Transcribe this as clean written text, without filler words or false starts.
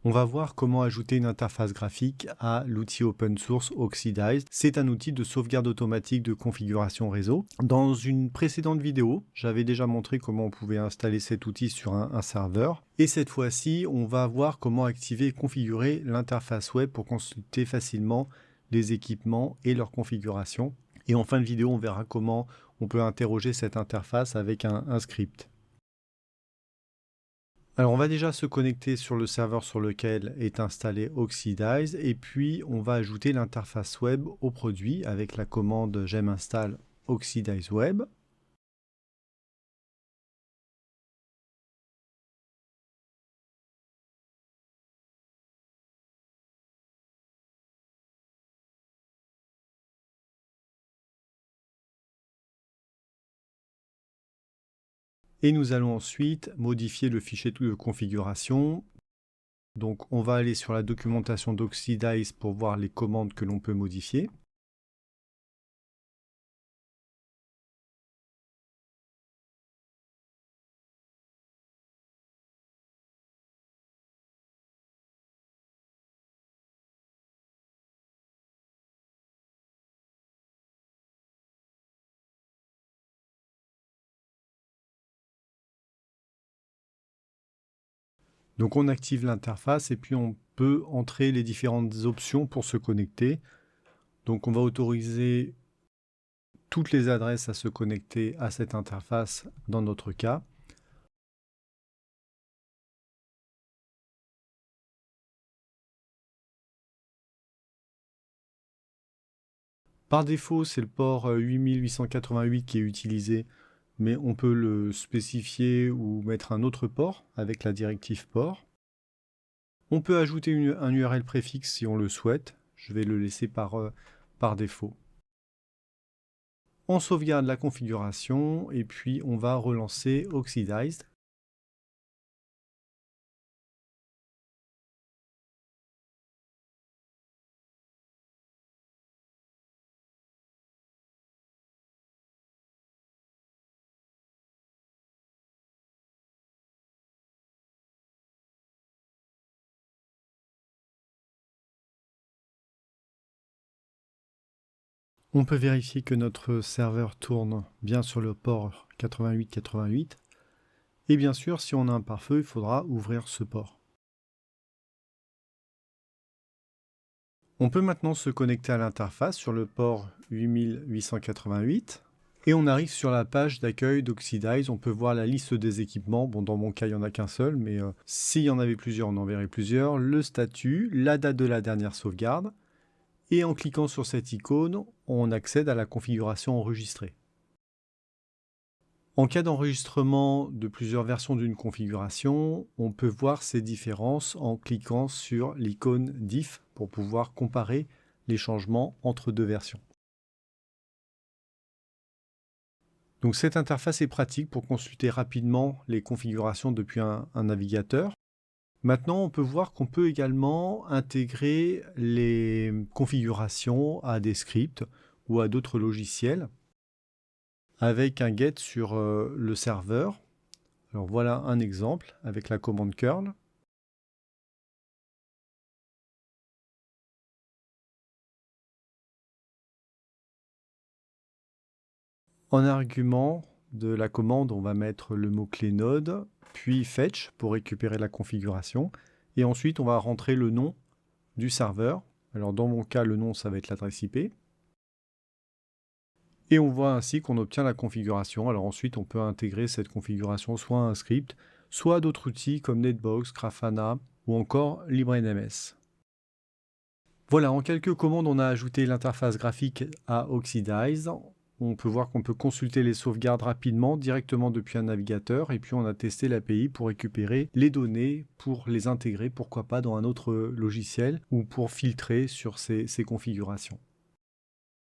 On va voir comment ajouter une interface graphique à l'outil open source Oxidize. C'est un outil de sauvegarde automatique de configuration réseau. Dans une précédente vidéo, j'avais déjà montré comment on pouvait installer cet outil sur un serveur. Et cette fois-ci, on va voir comment activer et configurer l'interface web pour consulter facilement les équipements et leur configuration. Et en fin de vidéo, on verra comment on peut interroger cette interface avec un script. Alors on va déjà se connecter sur le serveur sur lequel est installé Oxidize et puis on va ajouter l'interface web au produit avec la commande j'aime install Oxidize Web. Et nous allons ensuite modifier le fichier de configuration. Donc on va aller sur la documentation d'Oxidize pour voir les commandes que l'on peut modifier. Donc on active l'interface et puis on peut entrer les différentes options pour se connecter. Donc on va autoriser toutes les adresses à se connecter à cette interface dans notre cas. Par défaut, c'est le port 8888 qui est utilisé, mais on peut le spécifier ou mettre un autre port avec la directive port. On peut ajouter un URL préfixe si on le souhaite. Je vais le laisser par défaut. On sauvegarde la configuration et puis on va relancer Oxidized. On peut vérifier que notre serveur tourne bien sur le port 8888. Et bien sûr, si on a un pare-feu, il faudra ouvrir ce port. On peut maintenant se connecter à l'interface sur le port 8888. Et on arrive sur la page d'accueil d'Oxidize. On peut voir la liste des équipements. Bon, dans mon cas, il n'y en a qu'un seul, mais s'il y en avait plusieurs, on en verrait plusieurs. Le statut, la date de la dernière sauvegarde. Et en cliquant sur cette icône, on accède à la configuration enregistrée. En cas d'enregistrement de plusieurs versions d'une configuration, on peut voir ces différences en cliquant sur l'icône diff pour pouvoir comparer les changements entre deux versions. Donc cette interface est pratique pour consulter rapidement les configurations depuis un navigateur. Maintenant, on peut voir qu'on peut également intégrer les configurations à des scripts ou à d'autres logiciels avec un get sur le serveur. Alors voilà un exemple avec la commande curl. En argument de la commande, on va mettre le mot-clé node, puis fetch pour récupérer la configuration. Et ensuite, on va rentrer le nom du serveur. Alors dans mon cas, le nom, ça va être l'adresse IP. Et on voit ainsi qu'on obtient la configuration. Alors ensuite, on peut intégrer cette configuration soit à un script, soit à d'autres outils comme Netbox, Grafana ou encore LibreNMS. Voilà, en quelques commandes, on a ajouté l'interface graphique à Oxidize. On peut voir qu'on peut consulter les sauvegardes rapidement directement depuis un navigateur et puis on a testé l'API pour récupérer les données pour les intégrer, pourquoi pas dans un autre logiciel ou pour filtrer sur ces configurations.